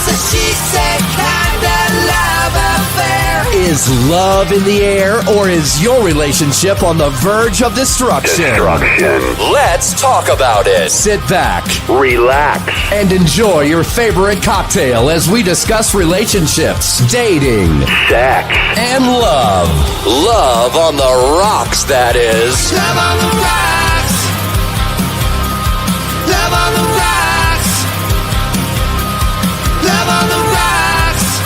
It's a she said kind of love affair. Is love in the air, or is your relationship on the verge of destruction? Let's talk about it. Sit back, Relax. and enjoy your favorite cocktail as we discuss relationships, dating, Sex. and love. Love on the rocks, that is. Love on the rocks. Love on the rocks. Love on the rocks.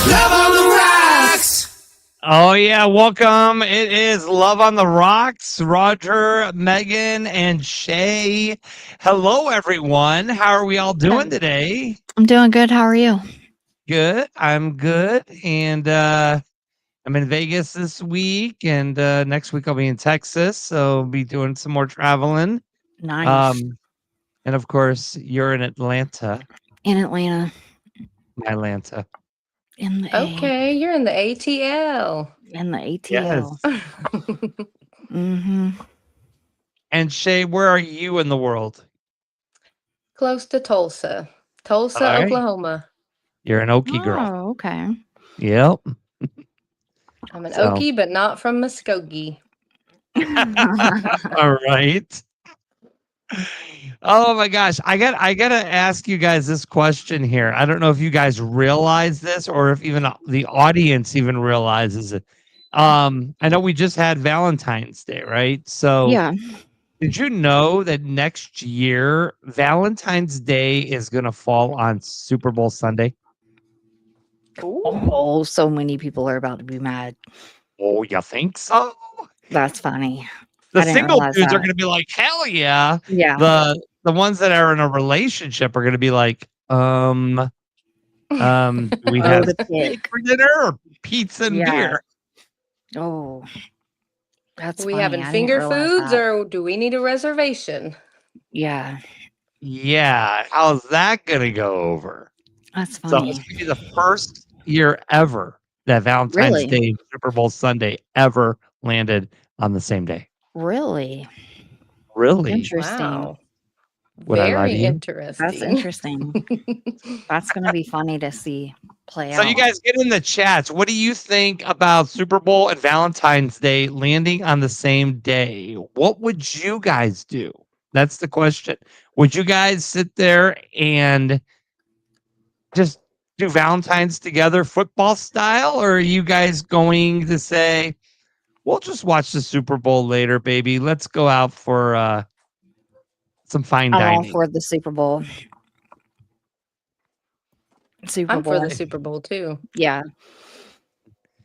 Love on the rocks. Oh, yeah. Welcome. It is Love on the Rocks. Roger, Megan, and Shay. Hello, everyone. How are we all doing today? I'm doing good. How are you? Good. I'm good. And I'm in Vegas this week. And next week I'll be in Texas. So I'll be doing some more traveling. Nice. And of course, you're in Atlanta. In Atlanta. Atlanta. In the Okay, you're in the ATL. In the ATL. Yes. And Shay, where are you in the world? Close to Tulsa. Tulsa, All right. Oklahoma. You're an Okie girl. Oh, okay. Yep. I'm an So- Okie, but not from Muskogee. All right. Oh my gosh. I gotta ask you guys this question here. I don't know if you guys realize this or if even the audience even realizes it. I know we just had Valentine's Day, right? So Yeah. did you know that next year Valentine's Day is gonna fall on Super Bowl Sunday? Oh, so many people are about to be mad. Oh, you think so? That's funny. The I didn't single realize dudes are that. gonna be like, hell yeah. Yeah. The ones that are in a relationship are gonna be like, we Oh, have the steak pig. for dinner or pizza and Yeah. beer. Oh, that's we funny. having I didn't finger realize foods that. or do we need a reservation? Yeah, Yeah, how's that gonna go over? that's So funny. it's gonna be the first year ever that Valentine's Really? Day and Super Bowl Sunday ever landed on the same day. Really Really? interesting. Wow. Would I lie Very to you? interesting. That's interesting. That's gonna be funny to see play So out. you guys get in the chats. What do you think about Super Bowl and Valentine's Day landing on the same day? What would you guys do? That's the question. Would you guys sit there and just do Valentine's together football style? Or are you guys going to say, we'll just watch the Super Bowl later, baby. Let's go out for some fine I'm all dining. for the Super Bowl. Super I'm Bowl. for the Super Bowl too. Yeah.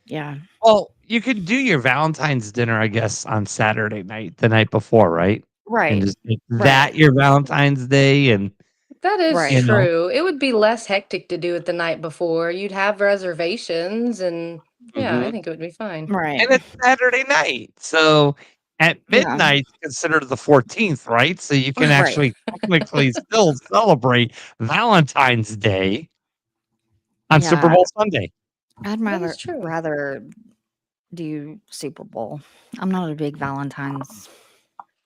Yeah. Well, you could do your Valentine's dinner, I guess, on Saturday night, the night before, right? Right. And just make that your Valentine's Day. And That is Right. You know. true. It would be less hectic to do it the night before. You'd have reservations and yeah, I Mhm. think it would be fine. Right. and it's Saturday night. So at Yeah. midnight, considered the 14th, right? So you can Right. actually technically still celebrate Valentine's Day on Super Yeah. Bowl Sunday. I'd That is true. rather do Super Bowl. I'm not a big Valentine's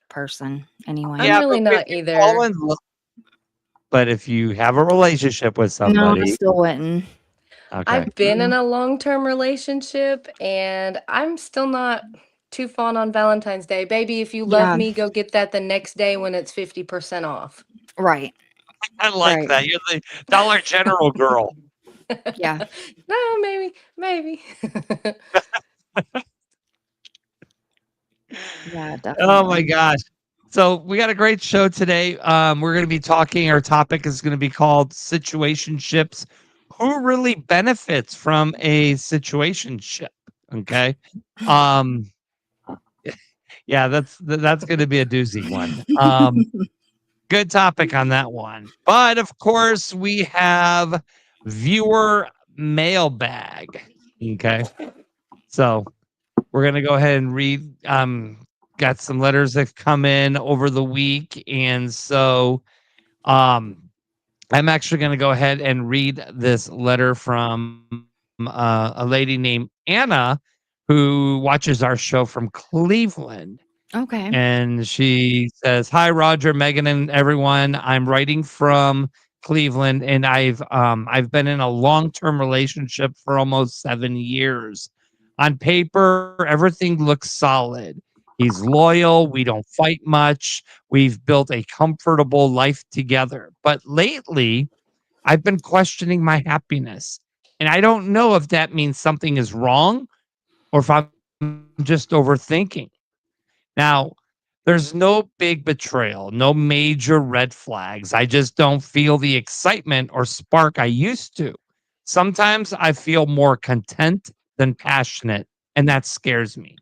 person anyway. I'm really but if not you either. fall in love- But if you have a relationship with No, I somebody, still wouldn't. okay. I've been in a long-term relationship and I'm still not too fond on Valentine's Day. Baby, if you love Yeah. me, go get that the next day when it's 50% off. Right. I like Right. that. You're the Dollar General girl. Yeah. No, maybe. Yeah, definitely. Oh my gosh. So we got a great show today. We're going to be talking, our topic is going to be called Situationships. Who really benefits from a situationship? Okay. Yeah, that's going to be a doozy one. Good topic on that one. But of course, we have viewer mailbag. Okay. So we're going to go ahead and read. Got some letters that come in over the week. And so I'm actually going to go ahead and read this letter from a lady named Anna who watches our show from Cleveland. Okay. And she says, "Hi, Roger, Megan, and everyone. I'm writing from Cleveland, and I've been in a long-term relationship for almost 7 years. On paper, everything looks solid. He's loyal, we don't fight much. We've built a comfortable life together. But lately, I've been questioning my happiness. And I don't know if that means something is wrong or if I'm just overthinking. Now, there's no big betrayal, no major red flags. I just don't feel the excitement or spark I used to. Sometimes I feel more content than passionate, and that scares me.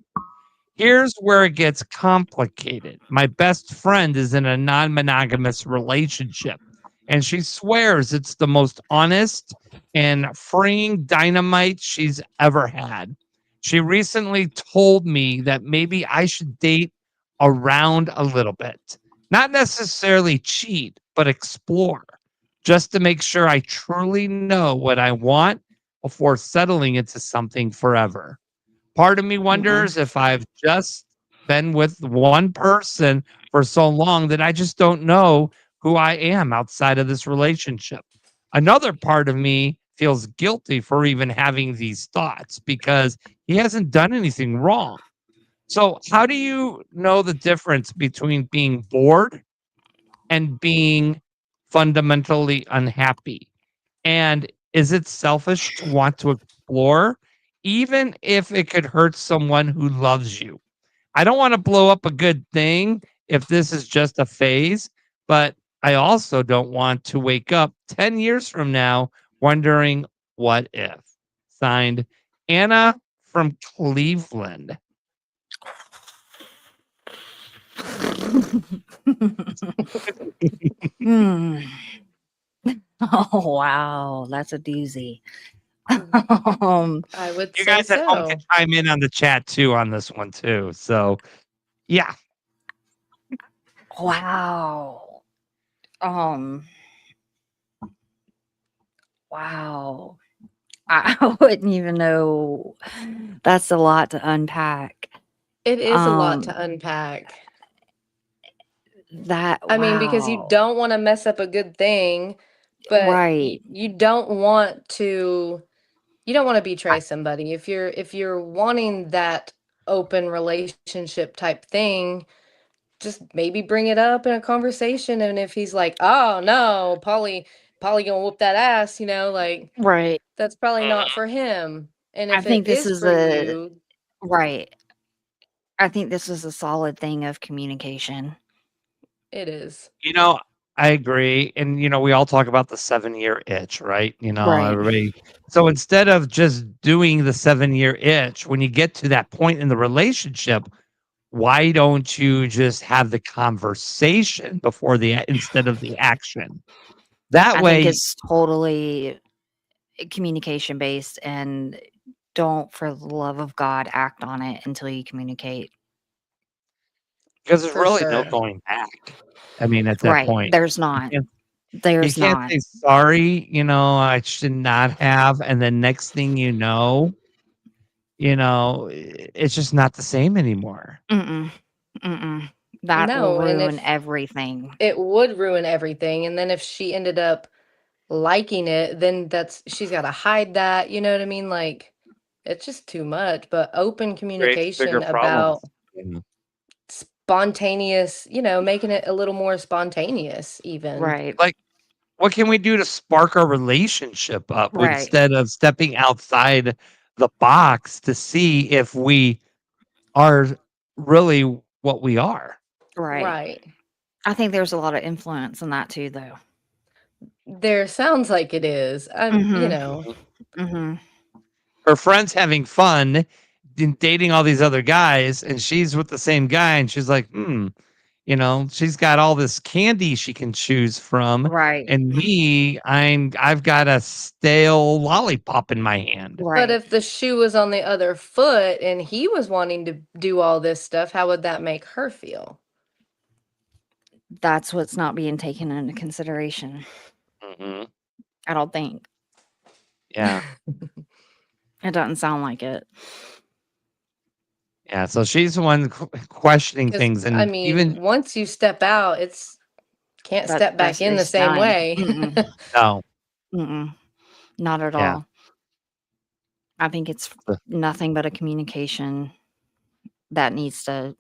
Here's where it gets complicated. My best friend is in a non monogamous relationship, and she swears it's the most honest and freeing dynamite she's ever had. She recently told me that maybe I should date around a little bit, not necessarily cheat, but explore, just to make sure I truly know what I want before settling into something forever. Part of me Mm-mm. wonders if I've just been with one person for so long that I just don't know who I am outside of this relationship. Another part of me feels guilty for even having these thoughts because he hasn't done anything wrong. So, how do you know the difference between being bored and being fundamentally unhappy? And is it selfish to want to explore, even if it could hurt someone who loves you? I don't want to blow up a good thing if this is just a phase, but I also don't want to wake up 10 years from now wondering what if. Signed, Anna from Cleveland. Hmm. Oh wow, that's a doozy. um, I would You say guys at home can so. chime in on the chat too on this one too. So, yeah. wow. Um, wow. I wouldn't even know. That's a lot to unpack. It is a lot to Um, unpack. that I mean, because you wow. don't want to mess up a good thing, but Right. you don't want to betray I, somebody. If you're wanting that open relationship type thing, just maybe bring it up in a conversation. And if he's like, "Oh no, Polly gonna whoop that ass," like right. that's probably not for him. And I if it think this is is for a you, right. I think this is a solid thing of communication. it is. You know, I agree. And, we all talk about the 7-year itch, right? Right. Everybody. So instead of just doing the 7-year itch, when you get to that point in the relationship, why don't you just have the conversation before instead of the action? That I think way, it's totally communication based and don't for the love of God act on it until you communicate. because there's For really no sure. going back. I mean, at that Right. point, There's you not. can't, you There's can't not. say sorry, I should not have. And then next thing it's just not the same anymore. Mm-mm. Mm-mm. That will No, and ruin if everything. it would ruin everything, and then if she ended up liking it, then she's got to hide that, you know what I mean? Like it's just too much, but open Creates bigger communication problems. about spontaneous, making it a little more spontaneous even. Right. Like, what can we do to spark our relationship up Right. instead of stepping outside the box to see if we are really what we are? Right. Right. I think there's a lot of influence in that too, though. There sounds like it is. Mhm. Mhm. Her friend's having fun dating all these other guys, and she's with the same guy, and she's like, she's got all this candy she can choose from, Right. and me, I've got a stale lollipop in my hand. But Right. if the shoe was on the other foot and he was wanting to do all this stuff, how would that make her feel? That's what's not being taken into consideration. Mhm. I don't think. Yeah. It doesn't sound like it. Yeah, so she's the one questioning Because things, I and mean, even once you step out, Can't That step back in the it's same done. way. Mm-mm, No. mm-mm, not at Yeah. all. I think it's The- nothing but a communication that needs to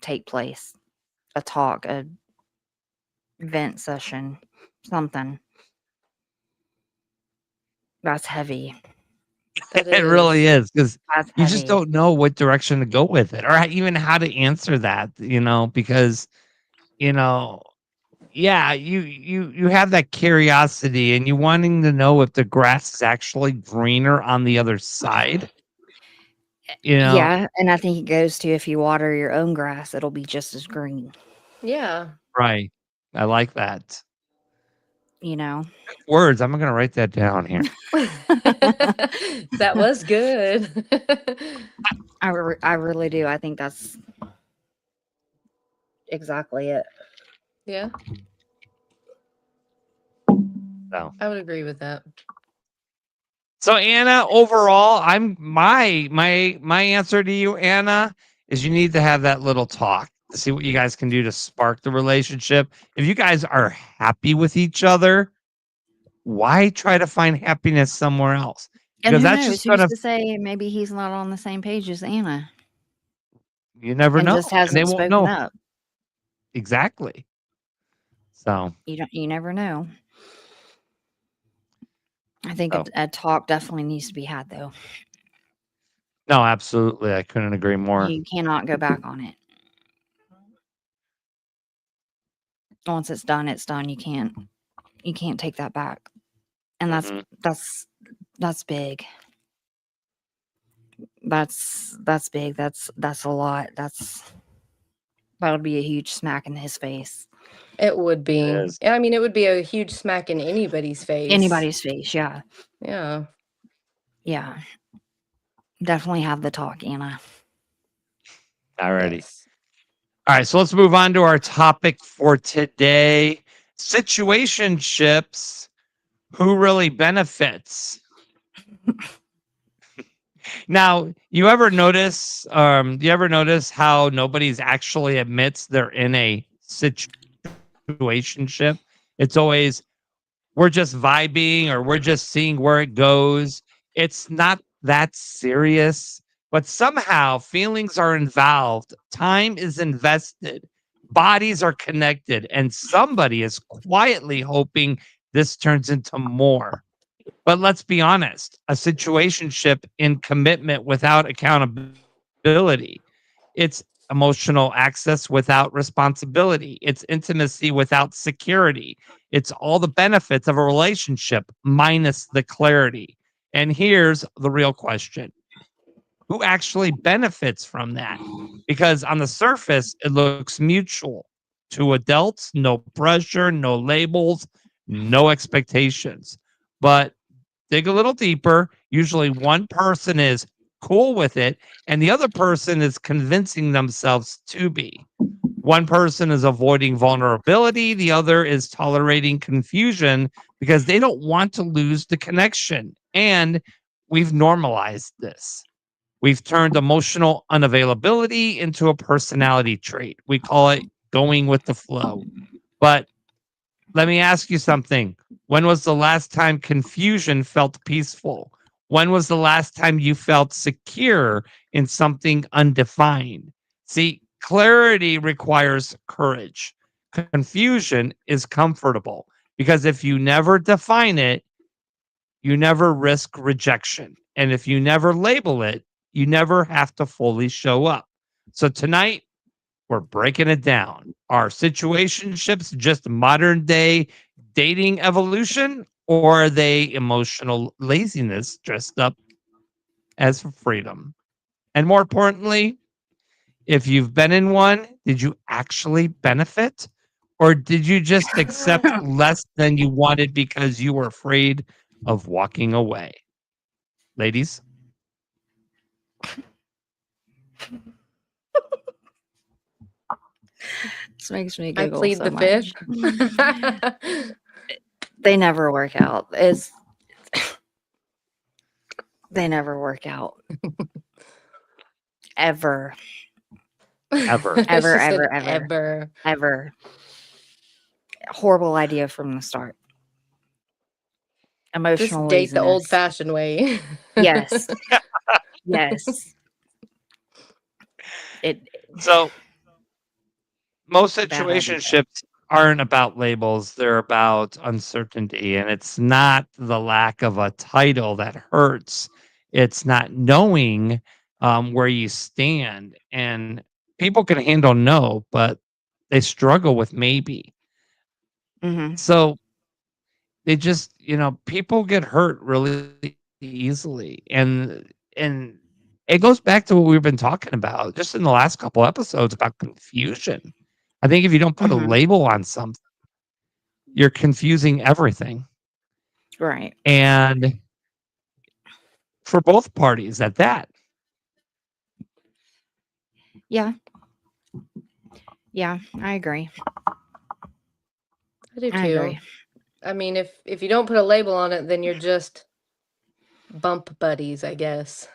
take place. A talk, a vent session, something. That's heavy. That It really is. is because That's you just heavy. don't know what direction to go with it or even how to answer that, because, you know, yeah, you have that curiosity and you wanting to know if the grass is actually greener on the other side, you know? Yeah, and I think it goes to if you water your own grass, it'll be just as green, Yeah. Right. I like that. you know? Words, I'm gonna write that down here. That was good. I really do. I think that's exactly it. Yeah, I would agree with that. So Anna, overall, I'm my answer to you, Anna, is you need to have that little talk to see what you guys can do to spark the relationship. If you guys are happy with each other, why try to find happiness somewhere else? And Because who that's knows? just Who's gonna to say maybe he's not on the same page as Anna you never and know. just And they hasn't won't spoken know up? exactly. So You never know. I think so a talk definitely needs to be had though. no, absolutely. I couldn't agree more. You cannot go back on it. Once it's done, it's done. You can't take that back. And Mhm. that's big. That's big. That's a lot. That would be a huge smack in his face. It would It be. is. I mean, it would be a huge smack in anybody's face. Anybody's face, yeah. Yeah. Yeah. Definitely have the talk, Anna. Alrighty. Yes. All right, so let's move on to our topic for today. Situationships. Who really benefits? Now, you ever notice how nobody's actually admits they're in a situationship? It's always we're just vibing or we're just seeing where it goes. It's not that serious, but somehow feelings are involved, time is invested, bodies are connected, and somebody is quietly hoping this turns into more. But let's be honest, a situationship in commitment without accountability. It's emotional access without responsibility. It's intimacy without security. It's all the benefits of a relationship minus the clarity. And here's the real question: who actually benefits from that? Because on the surface, it looks mutual. To adults, no pressure, no labels, no expectations. But dig a little deeper. Usually one person is cool with it and the other person is convincing themselves to be. One person is avoiding vulnerability, the other is tolerating confusion because they don't want to lose the connection. And we've normalized this. We've turned emotional unavailability into a personality trait. We call it going with the flow. But let me ask you something. When was the last time confusion felt peaceful? When was the last time you felt secure in something undefined? See, clarity requires courage. Confusion is comfortable because if you never define it, you never risk rejection. And if you never label it, you never have to fully show up. So tonight, we're breaking it down. Are situationships just modern day dating evolution, or are they emotional laziness dressed up as freedom? And more importantly, if you've been in one, did you actually benefit? Or did you just accept less than you wanted because you were afraid of walking away? Ladies? This makes me I giggle plead so the fifth. much. They never work out. They never work out. Ever. Ever. She Ever, said ever, ever. ever. Ever. horrible idea from the start. Just Emotional date the laziness. old-fashioned way. Yes. Yes. It So most bad idea. situationships aren't about labels, they're about uncertainty. And it's not the lack of a title that hurts, it's not knowing where you stand. And people can handle no, but they struggle with maybe. Mhm. So they just, people get hurt really easily. And it goes back to what we've been talking about just in the last couple episodes about confusion. I think if you don't put a Mhm. label on something, you're confusing everything. Right. And for both parties at that. Yeah. Yeah, I agree. I do I agree. too. I mean, if you don't put a label on it, then you're just bump buddies, I guess.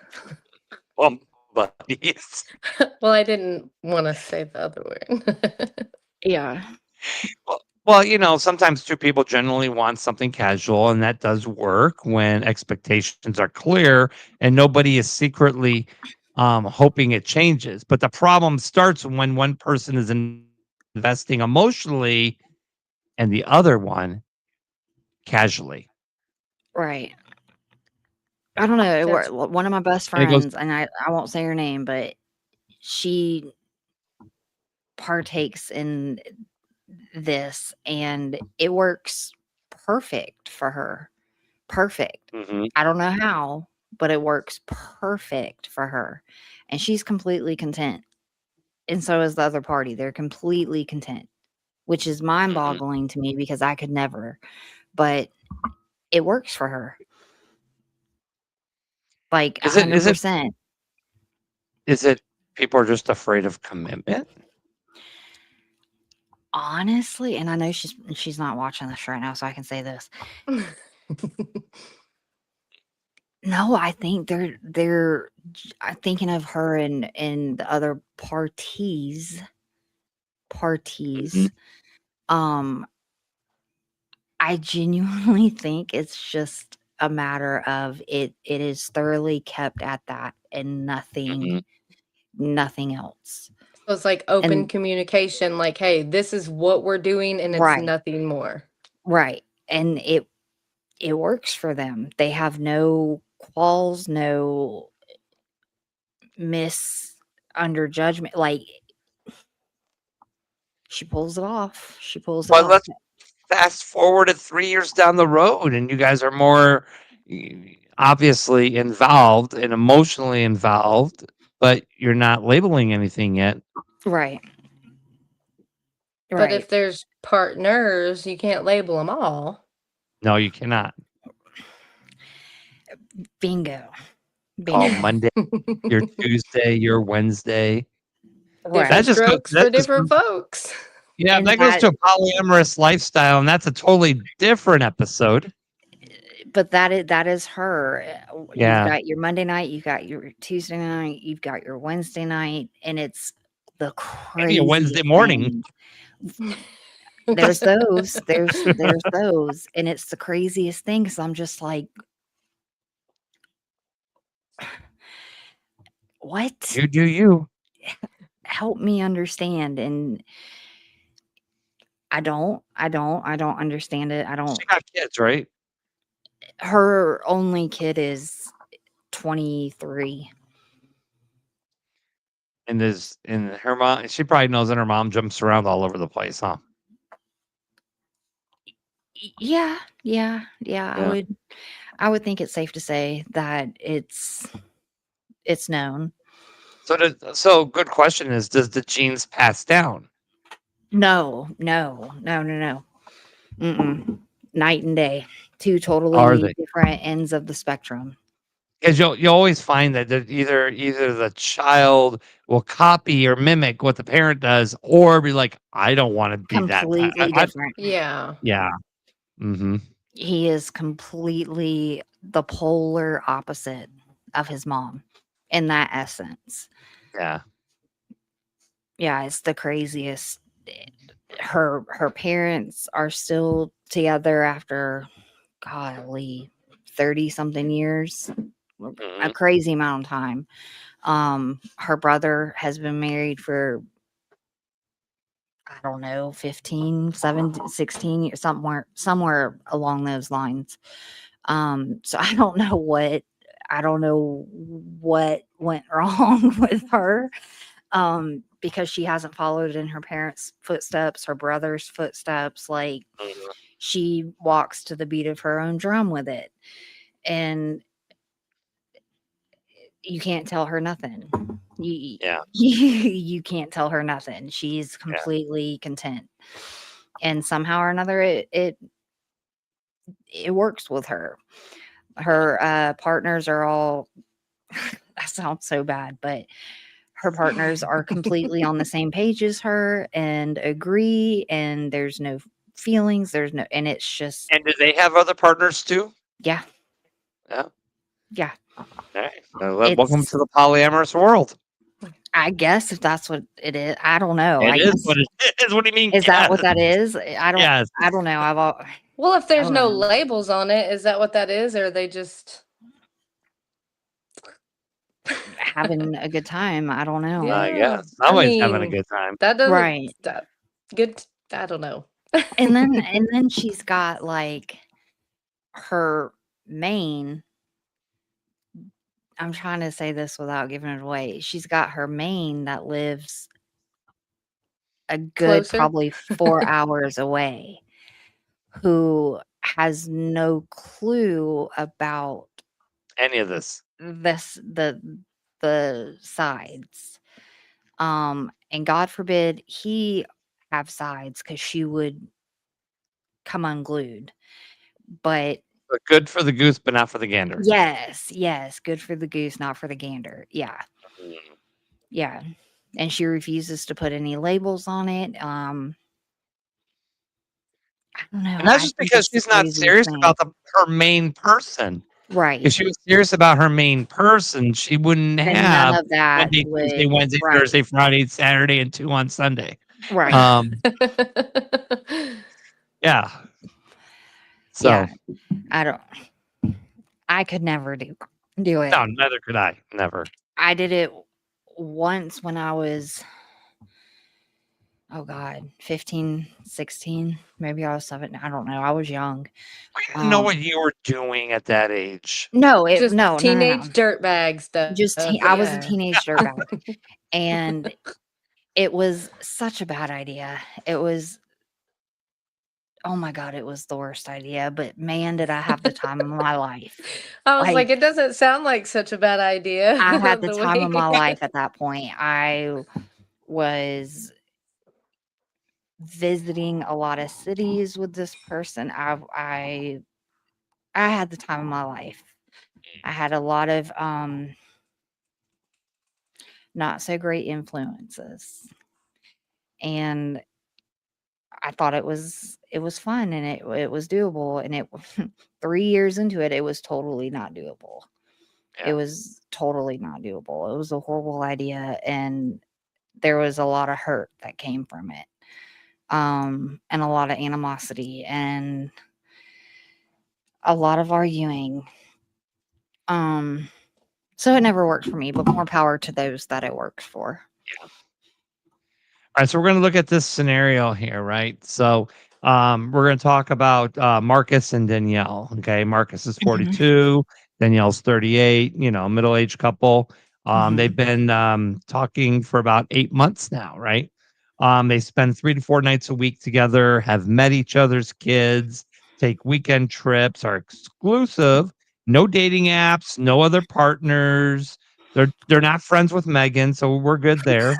Well, buddies. Well, I didn't want to say the other word. Yeah. Well, sometimes two people generally want something casual, and that does work when expectations are clear and nobody is secretly hoping it changes. But the problem starts when one person is investing emotionally and the other one casually. Right. I don't know. That's One of my best And it goes, friends, and I won't say her name, but she partakes in this, and it works perfect for her. Perfect. mhm, I don't know how, but it works perfect for her. And she's completely content. And so is the other party. They're completely content, which is mind mhm. boggling to me because I could never, but it works for her. Like Is it is it 100%. is it people are just afraid of commitment? Honestly, and I know she's not watching this right now, so I can say this. No, I think I'm thinking of her and the other Mhm. parties. Um, I genuinely think it's just a matter of it is thoroughly kept at that and Mhm. nothing else. So it's like open And communication, like, hey, this is what we're doing and it's right, nothing more. right. And it works for them. They have no qualms, no under judgment. Like she pulls it off. She pulls it But off. let's fast forward it 3 years down the road, and you guys are more obviously involved and emotionally involved, but you're not labeling anything yet. Right. But Right. if there's partners, you can't label them all. No, you cannot. Bingo. Oh, Bingo. Monday, your Tuesday, your Wednesday. That Different Right. just goes strokes for different folks. yeah, And that goes that to a polyamorous lifestyle, and that's a totally different episode. but that is her. You've Yeah. got your Monday night, you've got your Tuesday night, you've got your Wednesday night, and it's the Maybe a Wednesday craziest morning. thing. There's those. There's those, and it's the craziest thing because I'm just like, what? You do you. Help me understand. And I don't understand it. I don't. She got kids, right? Her only kid is 23. And her mom she probably knows that her mom jumps around all over the place, huh? Yeah, yeah, yeah. Yeah. I would think it's safe to say that it's known. So good question is, does the genes pass down? No, no, no, no, no. Mm-mm. Night and day. Two Are totally they? different ends of the spectrum. Because you'll always find that either the child will copy or mimic what the parent does, or be like, I don't want to be that. Completely different. Yeah. Yeah. Mm-hmm. He is completely the polar opposite of his mom in that essence. Yeah. Yeah, it's the craziest. her parents are still together after, golly, 30 something years, a crazy amount of time. Her brother has been married for, I don't know, 15, 17, 16 years, somewhere along those lines. So I don't know what went wrong with her. Because she hasn't followed in her parents' footsteps, her brother's footsteps. Like, she walks to the beat of her own drum with it. And you can't tell her nothing. Yeah. You can't tell her nothing. She's completely content. And somehow or another it works with her. Her partners are all that sounds so bad, but her partners are completely on the same page as her and agree, and there's no feelings, and it's just, And do they have other partners too? yeah, Yeah. yeah. Okay. Welcome It's, to the polyamorous world. I guess, if that's what it is. I don't know. It I is guess, what it is. What do you mean? is that what Yes. that is? I Yes. don't know. Well, if I there's don't no know. labels on it, is that what that is? Or are they just Having a good time. I don't know. Yeah. Yeah. I Somebody's having a mean, good time. that doesn't Right. that good. I don't know. And then she's got like her main, I'm trying to say this without giving it away. She's got her main that lives a good Closer? probably 4 hours away, who has no clue about Any of this. the sides. And God forbid he have sides, because she would come unglued. But But good for the goose, but not for the gander. yes, good for the goose, not for the gander. Yeah. Mm. Yeah. And she refuses to put any labels on it. I don't know. And that's I just think because it's the she's not craziest serious thing. about her main person. Right. If she was serious about her main person, she wouldn't Then have none of that Monday, Tuesday, would, Wednesday, right. Thursday, Friday, Saturday, and 2 on Sunday. Right. Yeah. So Yeah. I could never do it. no, neither could I. Never. I did it once when I was, oh God, 15, 16. Maybe I was 7. I don't know. I was young. We didn't know what you were doing at that age. No, Just no. teenage dirtbag stuff. I was a Yeah. teenage dirtbag. And it was such a bad idea. It was, oh my God, it was the worst idea. But man, did I have the time of my life. I was like, it doesn't sound like such a bad idea. I had the The time of my way- life at that point. I was visiting a lot of cities with this person. I had the time of my life. I had a lot of not so great influences. And I thought it was fun, and it was doable, and it 3 years into it, it was totally not doable. Yeah. It was totally not doable. It was a horrible idea, and there was a lot of hurt that came from it. And a lot of animosity and a lot of arguing. So it never worked for me, but more power to those that it works for. All right, so we're going to look at this scenario here, right? So we're going to talk about Marcus and Danielle. Okay, Marcus is 42, Danielle's 38. Middle-aged couple. They've been talking for about 8 months now, right? They spend 3 to 4 nights a week together, have met each other's kids, take weekend trips, are exclusive, no dating apps, no other partners. They're not friends with Megan, so we're good there.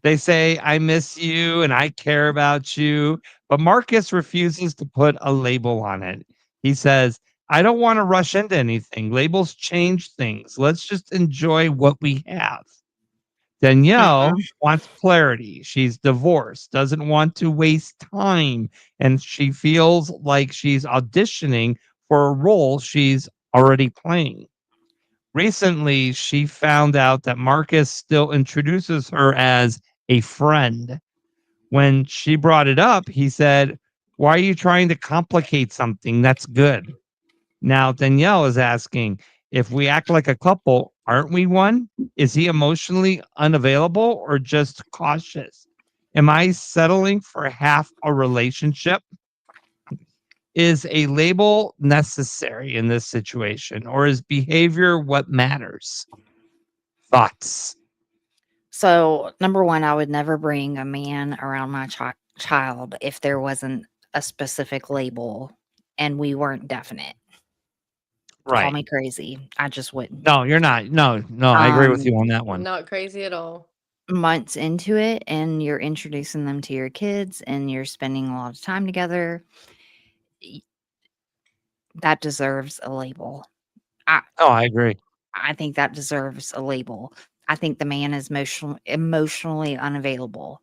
They say, I miss you and I care about you. But Marcus refuses to put a label on it. He says, I don't want to rush into anything. Labels change things. Let's just enjoy what we have. Danielle wants clarity. She's divorced, doesn't want to waste time, and she feels like she's auditioning for a role she's already playing. Recently, she found out that Marcus still introduces her as a friend. When she brought it up, he said, "Why are you trying to complicate something that's good?" Now, Danielle is asking, if we act like a couple, aren't we one? Is he emotionally unavailable or just cautious? Am I settling for half a relationship? Is a label necessary in this situation, or is behavior what matters? Thoughts? So, number one, I would never bring a man around my child if there wasn't a specific label and we weren't definite. Call Right. me crazy. I just wouldn't. No, you're not. No, I agree with Um, you on that one. Not crazy at all. months into it and you're introducing them to your kids and you're spending a lot of time together, y- that deserves a label. I Oh, I agree. I think that deserves a label. I think the man is emotionally unavailable,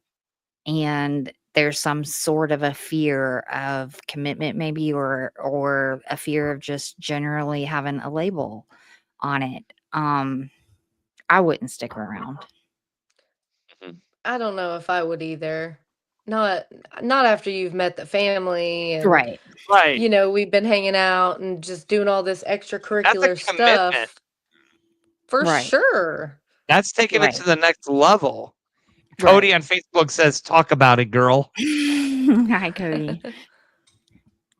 and there's some sort of a fear of commitment, maybe, or a fear of just generally having a label on it. I wouldn't stick around. Mhm. I don't know if I would either. Not not after you've met the family and Right. Right. we've been hanging out and just doing all this That's a extracurricular commitment. stuff. For Right. sure. That's taking it Right. to the next level. Right. Cody on Facebook says, "Talk about it, girl." Hi, Cody.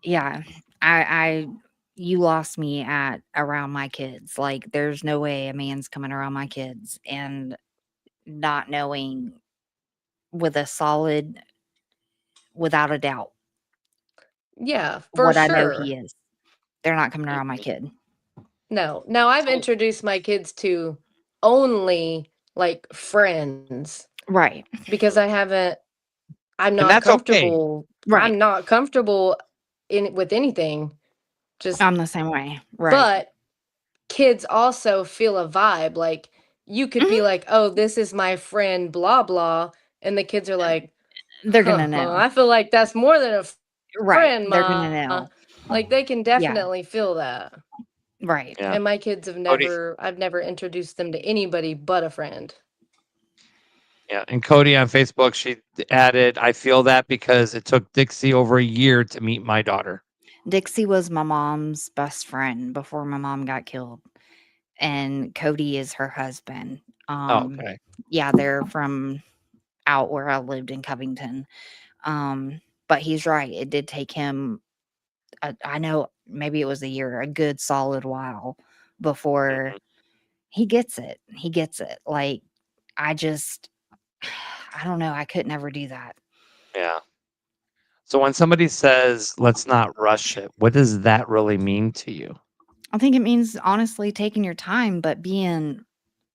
Yeah, I you lost me at around my kids. Like, there's no way a man's coming around my kids and not knowing with a solid, without a doubt, Yeah, for what I know sure. he is. They're not coming around my Mhm. kid. No. Now I've So introduced my kids to only like friends Right. because I'm and not that's okay. comfortable. Right. I'm not comfortable in with anything. Just I'm the same way. Right. but kids also feel a vibe. Like you could be Mhm. like, "Oh, this is my friend blah blah." And the kids are like, They're gonna "Huh, know. I feel like that's more than a Right. friend, They're gonna ma." know. Like they can Yeah. definitely feel that. Right. Yeah. And my kids have Cody. I've never introduced them to anybody but a friend. Yeah. And Cody on Facebook, she added, "I feel that because it took Dixie over a year to meet my daughter." Dixie was my mom's best friend before my mom got killed, and Cody is her husband. Oh, Um, okay. yeah, they're from out where I lived in Covington. But he's right. It did take him, I know maybe it was a year, a good solid while before Mhm. he gets it. He gets it. Like, I just, I don't know. I could never do that. Yeah. So when somebody says, "Let's not rush it," what does that really mean to you? I think it means honestly taking your time, but being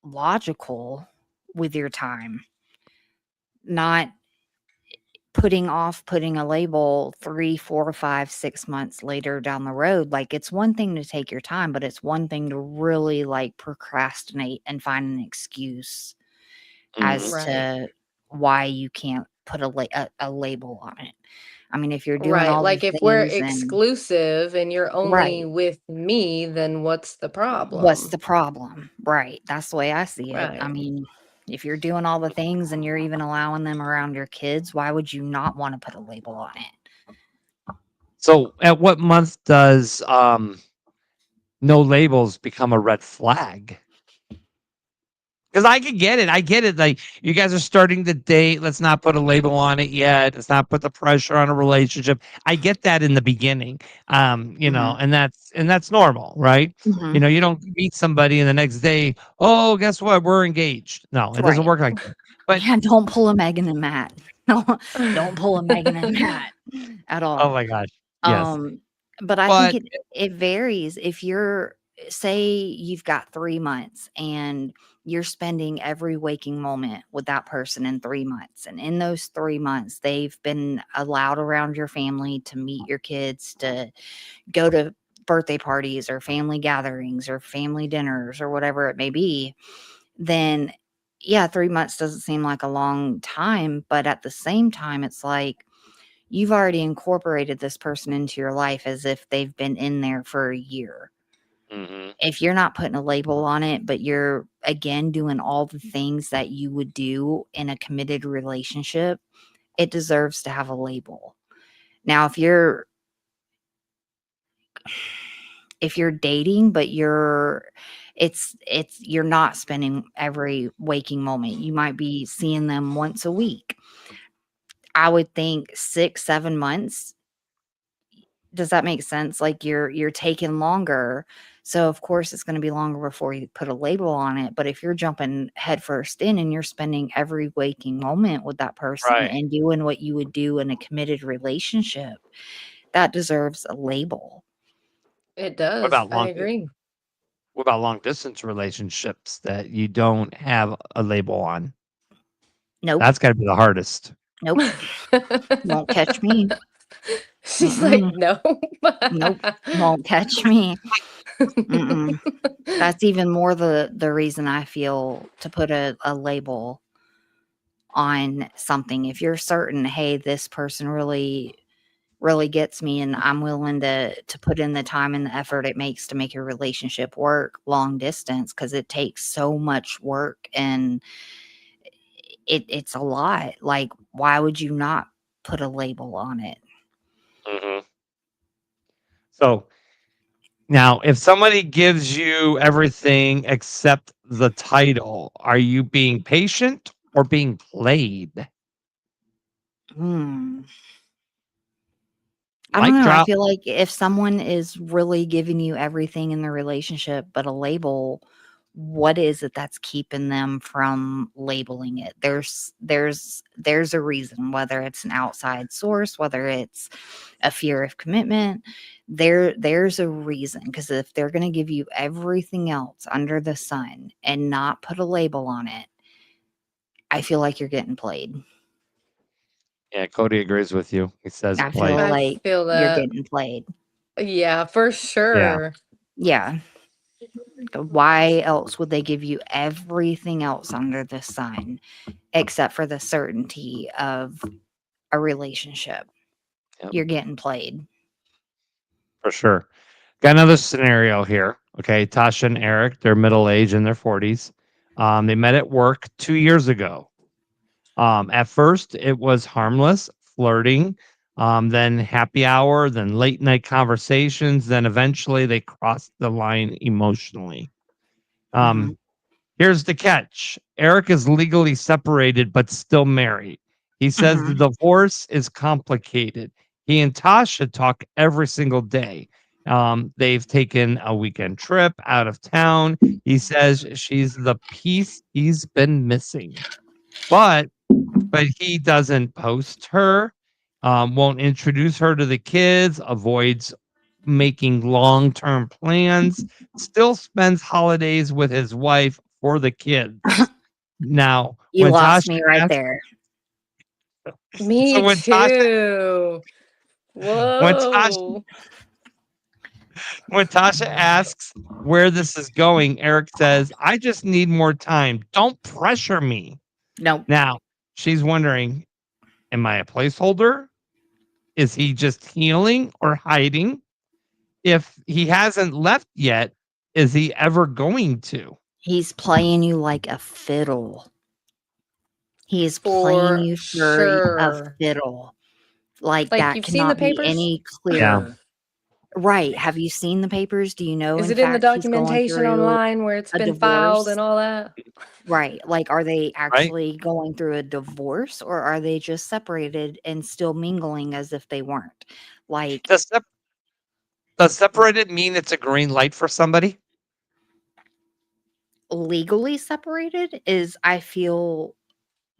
logical with your time, not putting a label 3, 4, 5, 6 months later down the road. Like, it's one thing to take your time, but it's one thing to really, like, procrastinate and find an excuse Mhm. as Right. to why you can't put a label on it. I mean, if you're doing Right. all the Like if we're things, and exclusive and you're only right, with me, then what's the what's problem? the problem? Right, that's the way I see it. I Right. mean, if you're doing all the things and you're even allowing them around your kids, why would you not wanna put a label on it? So at what month does no labels become a red flag? Because I can get it. I get it. Like, you guys are starting to date. Let's not put a label on it yet. Let's not put the pressure on a relationship. I get that in the beginning. Mhm. And that's normal, right? Mhm. You don't meet somebody and the next day, oh, guess what? We're engaged. No, it doesn't Right. work like that. But Yeah, don't pull a Megan and Matt. Don't pull a Megan and Matt at oh all. my gosh. Yes. Um, but I think But it varies. If you're, say you've got 3 months and you're spending every waking moment with that person in 3 months, and in those 3 months, they've been allowed around your family to meet your kids, to go to birthday parties or family gatherings or family dinners or whatever it may be, then yeah, 3 months doesn't seem like a long time, but at the same time, it's like you've already incorporated this person into your life as if they've been in there for a year. mhm. If you're not putting a label on it, but you're again doing all the things that you would do in a committed relationship, it deserves to have a label. Now, if you're dating, but you're not spending every waking moment. You might be seeing them once a week. I would think 6, 7 months. Does that make sense? Like you're taking longer. So of course it's going to be longer before you put a label on it. But if you're jumping headfirst in and you're spending every waking moment with that person Right. and doing what you would do in a committed relationship, that deserves a label. It What does. about I long? agree. What about long distance relationships that you don't have a label on? Nope. That's got to be the hardest. Nope. Won't catch me. She's like, Mm-mm. no. Nope. Won't catch me. Mm-mm. That's even more the reason I feel to put a label on something. If you're certain, hey, this person really gets me and I'm willing to put in the time and the effort it makes to make a relationship work long distance, because it takes so much work and it's a lot. Like, why would you not put a label on it? Mm-hmm. So now, if somebody gives you everything except the title, are you being patient or being played? I don't Mic know. I drop. feel like if someone is really giving you everything in the relationship but a label, what is it that's keeping them from labeling it? There's a reason, whether it's an outside source, whether it's a fear of commitment. There's a reason, because if they're going to give you everything else under the sun and not put a label on it, I feel like you're getting played. Yeah, Cody agrees with you. He says I play. feel I like feel you're that. getting played. Yeah, for sure. Yeah. Why else would they give you everything else under the sun except for the certainty of a relationship? Yep. You're getting played. For sure. Got another scenario here. Okay, Tasha and Eric, they're middle age in their 40s. They met at work 2 years ago. At first, it was harmless flirting, then happy hour, then late night conversations. Then eventually, they crossed the line emotionally. Mhm. Here's the catch: Eric is legally separated but still married. He says the Mhm. divorce is complicated. He and Tasha talk every single day. They've taken a weekend trip out of town. He says she's the piece he's been missing, but he doesn't post her, won't introduce her to the kids, avoids making long-term plans, still spends holidays with his wife for the kids. Now, You lost me right there. Me when Tasha too. when Tasha Whoa. when Tasha asks where this is going, Eric says, "I just need more time. Don't pressure me." Nope. Now, she's wondering, am I a placeholder? Is he just healing or hiding? If he hasn't left yet, is he ever going to? He's playing you like a fiddle. He is playing For you for a sure. fiddle. Like, Like, that you've seen the cannot be papers? any Yeah. clearer. Right. Have you seen the papers? Do you know, Is in it in the fact, he's going documentation through online where it's a been filed divorce? and all that? Right. Like, are they Right? actually going through a divorce, or are they just separated and still mingling as if they weren't? Like, Does separated mean it's a green light for somebody? legally separated is, I feel,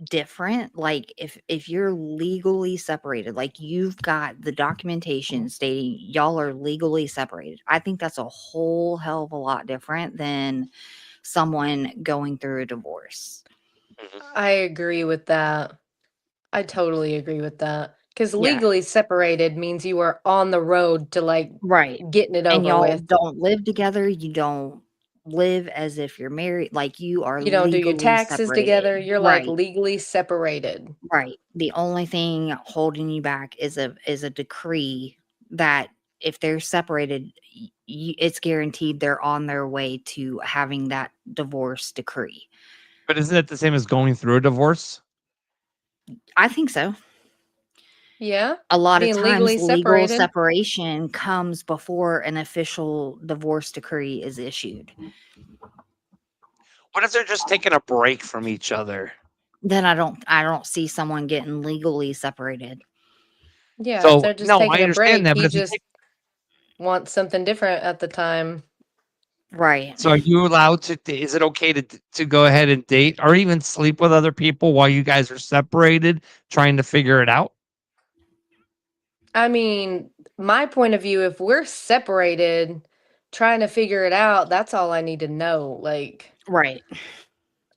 different. Like, if you're legally separated, like you've got the documentation stating y'all are legally separated, I think that's a whole hell of a lot different than someone going through a divorce. I agree with that. I totally agree with that. Because Yeah. legally separated means you are on the road to like Right. getting it And over y'all with. don't live together. You don't live as if you're married. Like, you are You don't do your legally taxes together. separated. You're like Right. legally separated. Right. The only thing holding you back is a decree that if they're separated, it's guaranteed they're on their way to having that divorce decree. But isn't it the same as going through a divorce? I think so. Yeah. A lot of Being times legally legal separated. separation comes before an official divorce decree is issued. What if they're just taking a break from each other? Then I don't see someone getting legally separated. Yeah, if So they're just no, I taking a understand break, that, but he if you just wants something different at the time. Right. so are you allowed to? Is it okay to go ahead and date or even sleep with other people while you guys are separated, trying to figure it out? I mean, my point of view, if we're separated, trying to figure it out, that's all I need to know. Like, Right.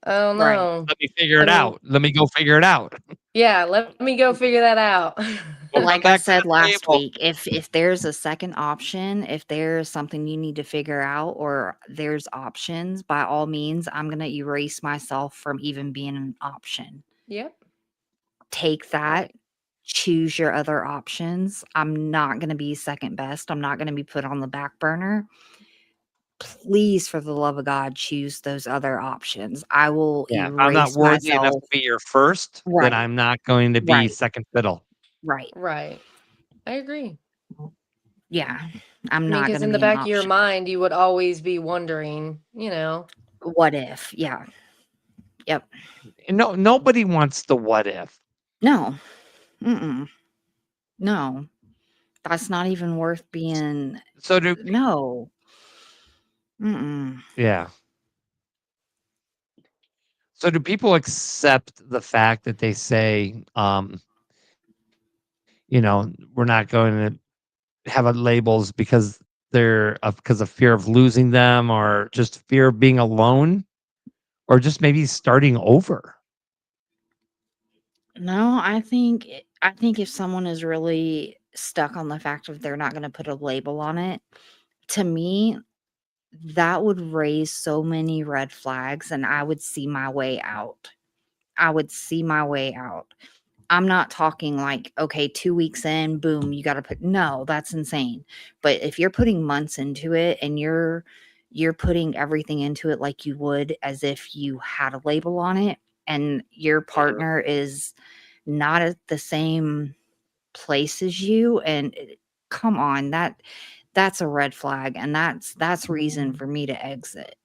I don't Right. know. Let me figure I it mean, out. Let me go figure it out. yeah, let me go figure that out. We'll come Like I back to said the last table. week, if there's a second option, if there's something you need to figure out or there's options, by all means, I'm going to erase myself from even being an option. Yep. Take that, Right. choose your other options. I'm not going to be second best. I'm not going to be put on the back burner. Please, for the love of God, choose those other options. I will Yeah, if I'm not erase worthy enough myself. to be your first, then Right. I'm not going to be Right. second fiddle. Right. Right. I agree. Yeah. I'm I mean, not because going to in the be an back of your option. mind, you would always be wondering, you know, What if? Yeah. Yep. And no, nobody wants the what if. No. Mm-mm. No. That's not even worth being. So do No. Mm-mm. yeah. So do people accept the fact that they say, we're not going to have a labels because because of fear of losing them or just fear of being alone or just maybe starting over? No, I think if someone is really stuck on the fact of they're not going to put a label on it, to me, that would raise so many red flags and I would see my way out. I would see my way out. I'm not talking like, okay, 2 weeks in, boom, you gotta put no, that's insane. But if you're putting months into it and you're putting everything into it like you would as if you had a label on it and your Mhm. partner is not at the same place as you and come on, that's a red flag and that's reason for me to exit.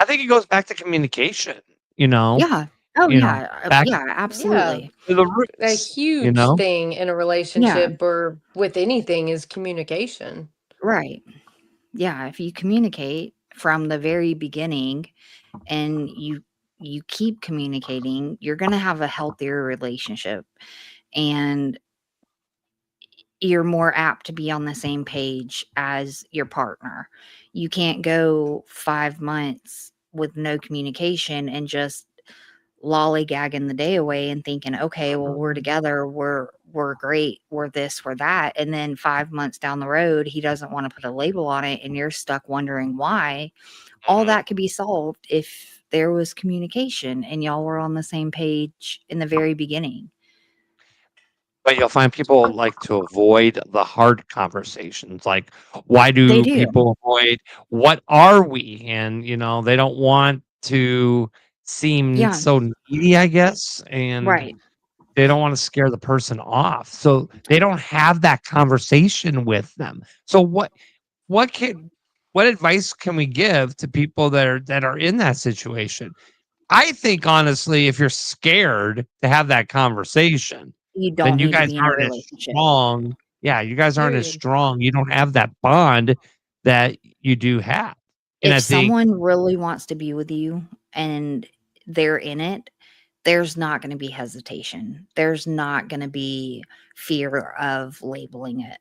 I think it goes back to communication, you know, Yeah. Oh you know, yeah. back Yeah, yeah, absolutely. to the a roots, you huge know? thing in a Yeah, relationship or with anything is communication. right. Yeah, if you communicate from the very beginning and you keep communicating, you're going to have a healthier relationship and you're more apt to be on the same page as your partner. You can't go 5 months with no communication and just lollygagging the day away and thinking, okay, well, we're together, we're great, we're this, we're that. And then 5 months down the road, he doesn't want to put a label on it, and you're stuck wondering why. All Mhm. that could be solved if there was communication and y'all were on the same page in the very beginning. But you'll find people like to avoid the hard conversations. Like, why They do do. people avoid what are we? And, they don't want to seem Yeah. so needy, I guess. And Right. they don't want to scare the person off. So they don't have that conversation with them. So what can what advice can we give to people that are in that situation? I think honestly, if you're scared to have that conversation, You then don't you need to guys be in a aren't as relationship. strong. Yeah, you guys aren't as Period. strong. You don't have that bond that you do have. And If I think someone really wants to be with you and they're in it, there's not going to be hesitation. There's not going to be fear of labeling it.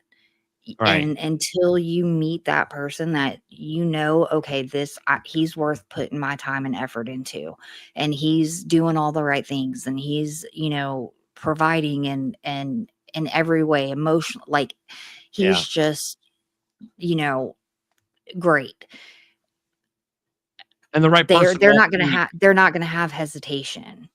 right. And until you meet that person that okay, he's worth putting my time and effort into, and he's doing all the right things, and he's providing and in every way, emotional, like Yeah. he's just you know great. And the right person They're won't not gonna leave. have they're not gonna have hesitation.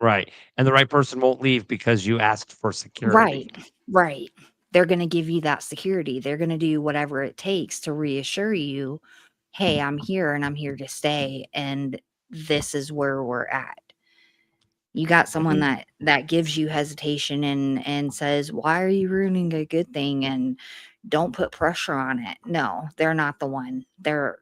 Right. And the right person won't leave because you asked for security. Right, right. They're gonna give you that security. They're gonna do whatever it takes to reassure you, "Hey, I'm here and I'm here to stay, and this is where we're at." You got someone Mhm. that gives you hesitation and says, "Why are you ruining a good thing?" and don't put pressure on it. No, they're not the one. They're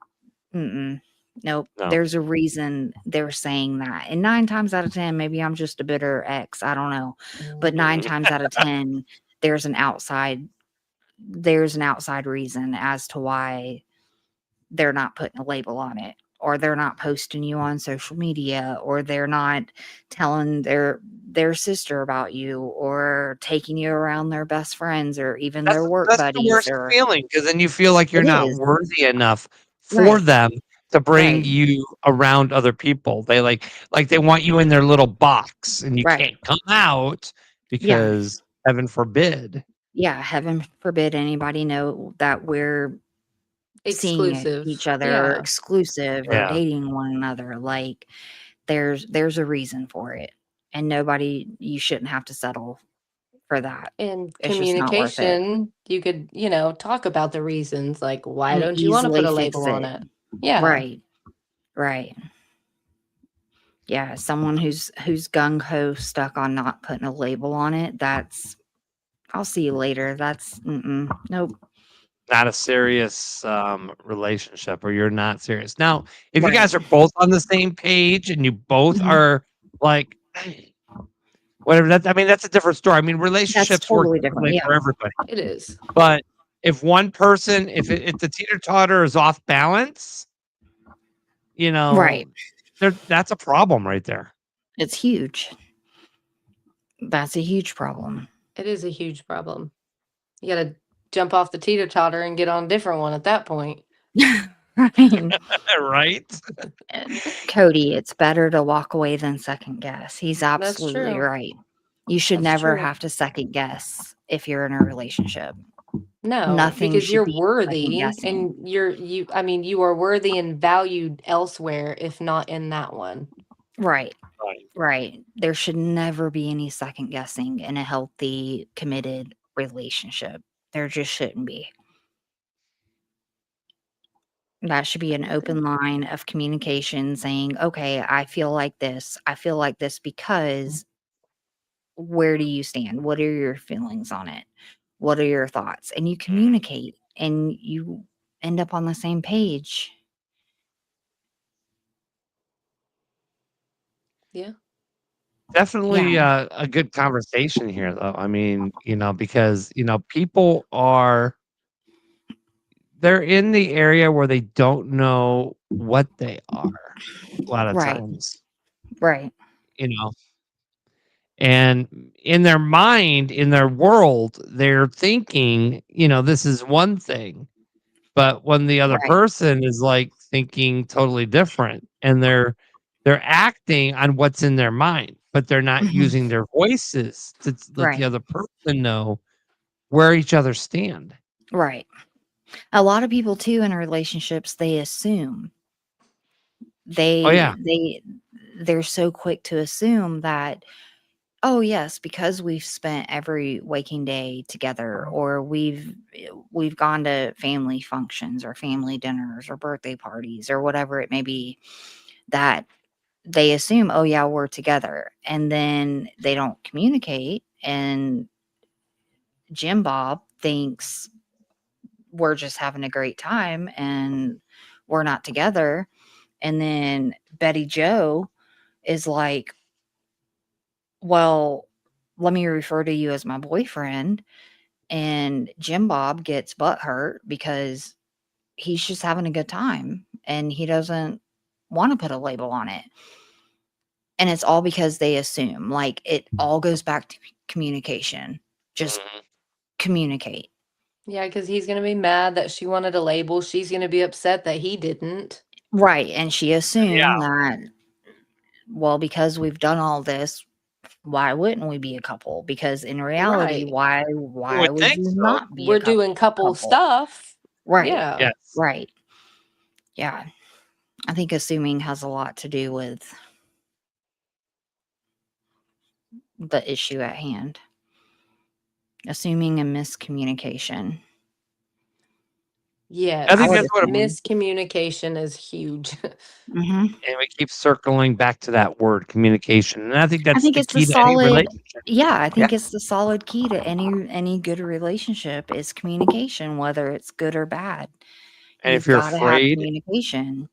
mm-mm. Nope. No. There's a reason they're saying that. And 9 times out of 10, maybe I'm just a bitter ex, I don't know. But 9 Mhm. times out of 10, there's an outside there's an outside reason as to why they're not putting a label on it, or they're not posting you on social media, or they're not telling their sister about you, or taking you around their best friends, or even their work That's the buddies, worst or feeling, because then you feel like you're it not is. worthy enough for Right. them to bring Right. you around other people. They like they want you in their little box, and you Right. can't come out Yeah. because heaven forbid. Yeah, heaven forbid anybody know that we're seeing each Exclusive. other, or Yeah. exclusive, or Yeah. dating one another. Like, there's a reason for it, and nobody you shouldn't have to settle for that. In It's just not worth it. communication, you could, talk about the reasons, like, why And don't you want to put easily a fix label on it. it? Yeah. Right. Right. Yeah, someone who's gung ho stuck on not putting a label on it, that's I'll see you later. That's nope. Not a serious relationship, or you're not serious. Now, if you Right. guys are both on the same page and you both Mhm. are like, "Hey," whatever, that's, I mean, that's a different story. I mean, That's relationships work totally different. differently Yeah. for everybody. It is. But if one person, if the teeter totter is off balance, you Right. know, that's a problem right there. It's huge. That's a huge problem. It is a huge problem. You gotta jump off the teeter-totter and get on a different one at that point. Right. Right? Cody, it's better to walk away than second guess. He's That's absolutely true. right. You should That's never true. have to second guess if you're in a relationship. No, Nothing because should you're be second worthy guessing. and you are worthy and valued elsewhere, if not in that one. Right. Right. Right. There should never be any second guessing in a healthy, committed relationship. There just shouldn't be. That should be an open line of communication saying, okay, I feel like this. I feel like this because where do you stand? What are your feelings on it? What are your thoughts? And you communicate and you end up on the same page. Yeah. Yeah. Definitely a good conversation here, though. I mean, because, people they're in the area where they don't know what they are a lot of Right. times, Right. you know, and in their mind, in their world, they're thinking, this is one thing. But when the other Right. person is like thinking totally different, and they're acting on what's in their mind, but they're not Mhm. using their voices to let the Right. other person know where each other stand. Right. A lot of people too in relationships, they assume. Oh yeah. They're so quick to assume that, oh yes, because we've spent every waking day together, or we've gone to family functions or family dinners or birthday parties or whatever it may be, that they assume, oh yeah, we're together. And then they don't communicate, and Jim Bob thinks we're just having a great time and we're not together. And then Betty Joe is like, well, let me refer to you as my boyfriend. And Jim Bob gets butthurt because he's just having a good time and he doesn't want to put a label on it. And it's all because they assume, like, it all goes back to communication. Just Mhm. communicate. Yeah, because he's gonna be mad that she wanted a label. She's gonna be upset that he didn't. Right. And she Yeah. assumed that, well, because we've done all this, why wouldn't we be a couple? Because in reality, Right. You why would would think you so. not be a We're doing couple couple? stuff. Right. Yeah. Yes. Right. Yeah. I think assuming has a lot to do with the issue at hand. Assuming and miscommunication. Yes. I think would that's what it, assume. Miscommunication is huge. Hmm. and we keep circling back to that word communication. And I think I that's think the it's the key to any solid. relationship. Yeah, I Yeah. think it's the solid key to any good relationship is communication, whether it's good or bad. And You've if you're got to have afraid communication.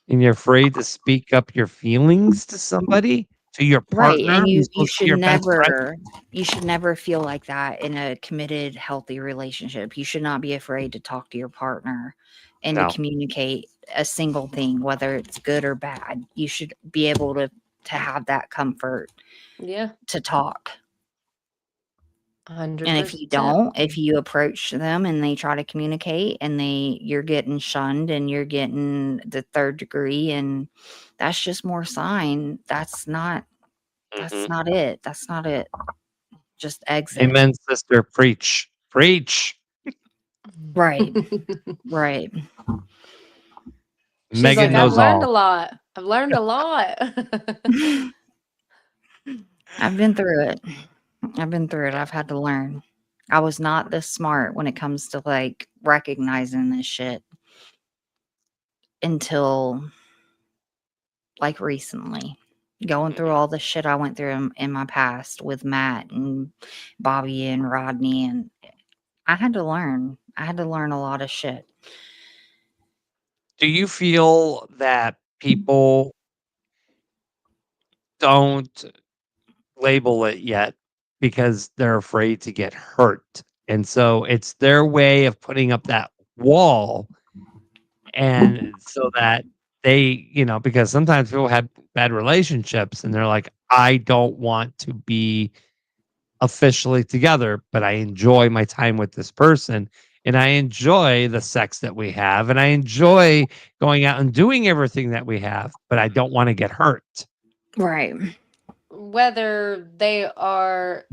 and you're afraid to speak up your feelings to somebody, to your Right. partner, And who's you supposed to be your best friend, you should never feel like that in a committed, healthy relationship. You should not be afraid to talk to your partner and to no. communicate a single thing, whether it's good or bad. You should be able to have that comfort Yeah. to talk. And if you 100%. don't, if you approach them and they try to communicate and you're getting shunned and you're getting the third degree, and that's just more sign. That's not Mhm. it. That's not it. Just exit. Amen, sister. Preach. Preach. Right. Right. She's Megan like, I've knows learned a all. lot. I've learned a lot. I've been through it. I've had to learn. I was not this smart when it comes to like recognizing this shit until like recently. Going through all the shit I went through in my past with Matt and Bobby and Rodney, and I had to learn. I had to learn a lot of shit. Do you feel that people don't label it yet because they're afraid to get hurt? And so it's their way of putting up that wall, and so that they, because sometimes people have bad relationships and they're like, I don't want to be officially together, but I enjoy my time with this person and I enjoy the sex that we have and I enjoy going out and doing everything that we have, but I don't want to get hurt. Right. Whether they are,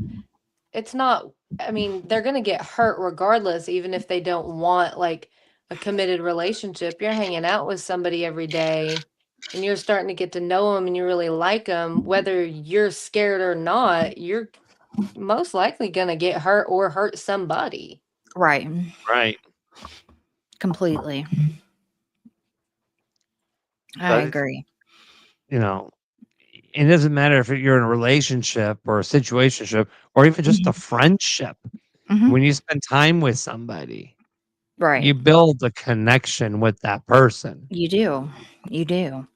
it's not, I mean, they're going to get hurt regardless, even if they don't want like a committed relationship. You're hanging out with somebody every day and you're starting to get to know them and you really like them. Whether you're scared or not, you're most likely going to get hurt or hurt somebody. Right. Right. Completely. I But agree. it doesn't matter if you're in a relationship or a situationship or even just a friendship. Mhm. When you spend time with somebody, Right. you build a connection with that person. You do. You do.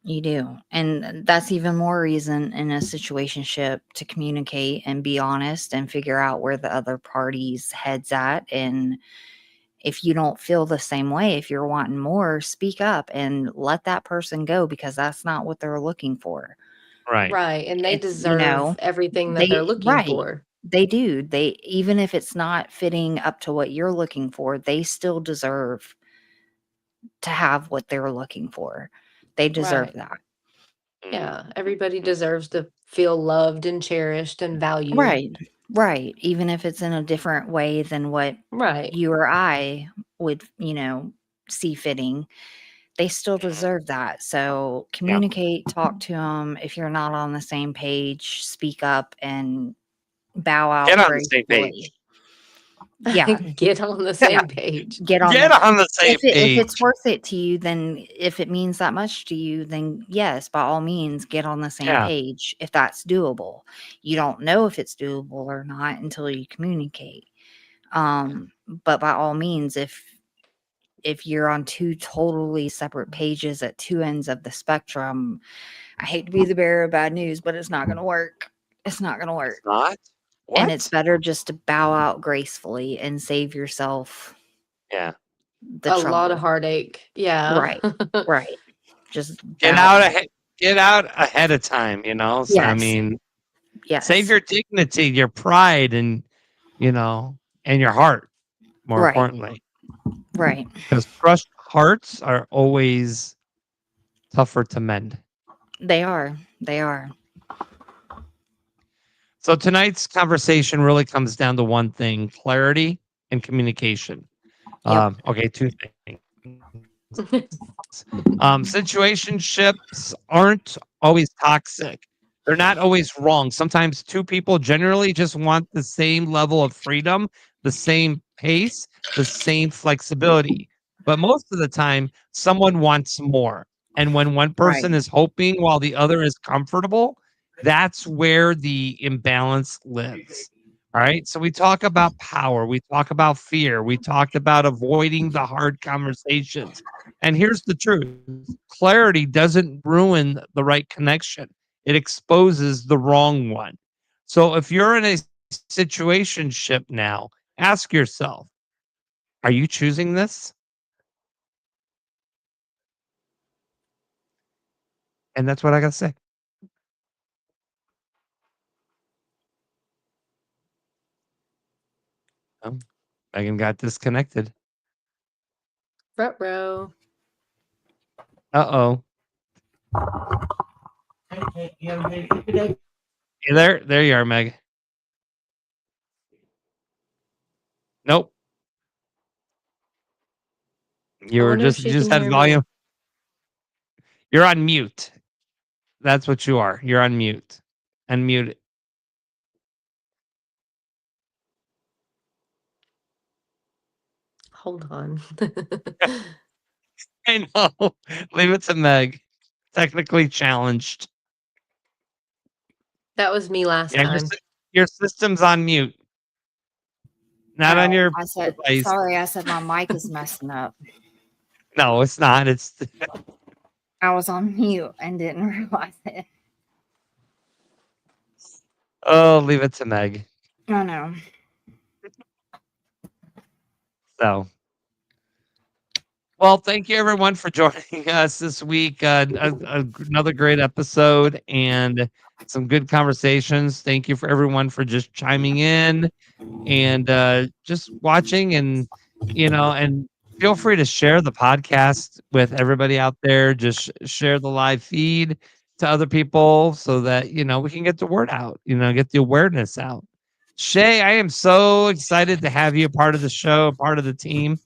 You do. And that's even more reason in a situationship to communicate and be honest and figure out where the other party's head's at. And if you don't feel the same way, if you're wanting more, speak up and let that person go because that's not what they're looking for. Right. Right. And they It's, deserve everything that they're looking right. for. They do. They, even if it's not fitting up to what you're looking for, they still deserve to have what they're looking for. They deserve Right. that. Yeah. Everybody deserves to feel loved and cherished and valued. Right. Right. Even if it's in a different way than what Right. you or I would, see fitting, they still Mhm. deserve that. So communicate, talk to them. If you're not on the same page, speak up and bow out Get on the same gracefully. page. Yeah. Get on the same page. Get on Get the on the same if it's page. worth it to you, then if it means that much to you, then yes, by all means, get on the same Yeah. page if that's doable. You don't know if it's doable or not until you communicate. But by all means, if you're on two totally separate pages at two ends of the spectrum, I hate to be the bearer of bad news, but it's not going to work. It's not going to work. It's not? And it's What? better just to bow out gracefully and save yourself Yeah. the A trouble. lot of heartache. Yeah. Right. Right. Just Get bow out ahead of time, So, I Yes. mean, Yes. save your dignity, your pride, and and your heart, more Right. importantly. Right. Because crushed hearts are always tougher to mend. They are. They are. So tonight's conversation really comes down to one thing: clarity and communication. Yep. Okay, two things. Situationships aren't always toxic. They're not always wrong. Sometimes two people generally just want the same level of freedom, the same pace, the same flexibility. But most of the time, someone wants more. And when one person Right. is hoping while the other is comfortable, that's where the imbalance lives. All right. So we talk about power, we talk about fear, we talked about avoiding the hard conversations. And here's the truth: clarity doesn't ruin the right connection, it exposes the wrong one. So if you're in a situationship now, ask yourself, are you choosing this? And that's what I got to say. Oh, Megan got disconnected. Front row. Uh oh. There you are, Meg. Nope. I wonder if You she can just had hear volume. me. You're on mute. That's what you are. You're on mute. Unmute it. Hold on. I know. Leave it to Meg. Technically challenged. That was me last Yeah, time. your system's on mute. Not on Oh, your I said, device. sorry, I said my mic is messing up. No, it's not. It's I was on mute and didn't realize it. oh, leave it to Meg. I know. So, well, thank you everyone for joining us this week. Another great episode and some good conversations. Thank you for everyone for just chiming in and just watching, and and feel free to share the podcast with everybody out there. Just share the live feed to other people so that we can get the word out, get the awareness out. Shay, I am so excited to have you a part of the show, a part of the team.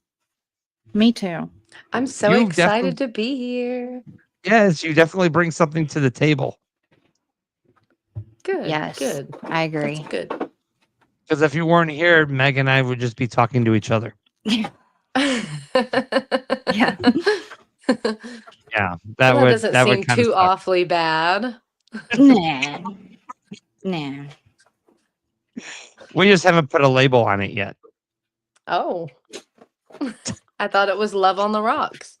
Me too. I'm so You excited definitely to be here. Yes, you definitely bring something to the table. Good. Yes, Good. I agree. That's good. Because if you weren't here, Meg and I would just be talking to each other. Yeah. Yeah, Well, that doesn't that would seem kind of too suck. awfully bad. Nah. Nah. We just haven't put a label on it yet. Oh. I thought it was Love on the Rocks.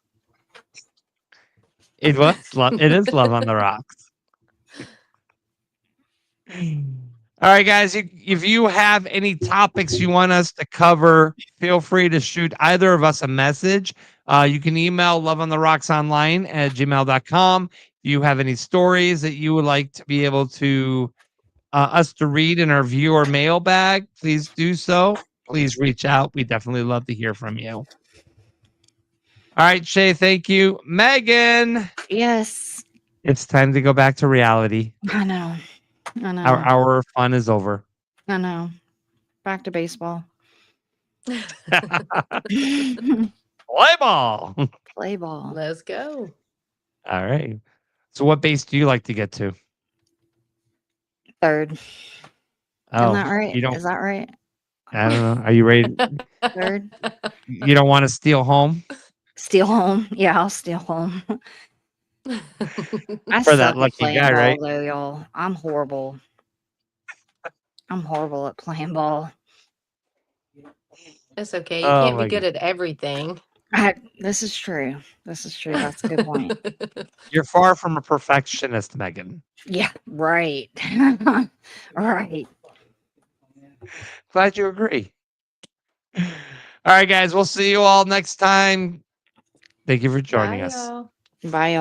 It was love. It is Love on the Rocks. All right, guys. If you have any topics you want us to cover, feel free to shoot either of us a message. You can email loveontherocksonline@gmail.com. If you have any stories that you would like to be able to us to read in our viewer mailbag, please do so. Please reach out. We definitely love to hear from you. All right, Shay, thank you. Megan, Yes. it's time to go back to reality. I know. I know. Our hour of fun is over. I know. Back to baseball. Play ball. Play ball. Let's go. All right. So what base do you like to get to? Third. Oh, Isn't that right? you don't. Is that right? I don't know. Are you ready? Third. You don't want to steal home Steal home. Yeah, I'll steal home. I for that suck at lucky playing guy, ball, right? though, y'all. I'm horrible. I'm horrible at playing ball. It's okay. You Oh can't be my good God. at everything. This is true. This is true. That's a good point. You're far from a perfectionist, Megan. Yeah, right. Right. Glad you agree. All right, guys. We'll see you all next time. Thank you for joining Bye, us. y'all. Bye, y'all.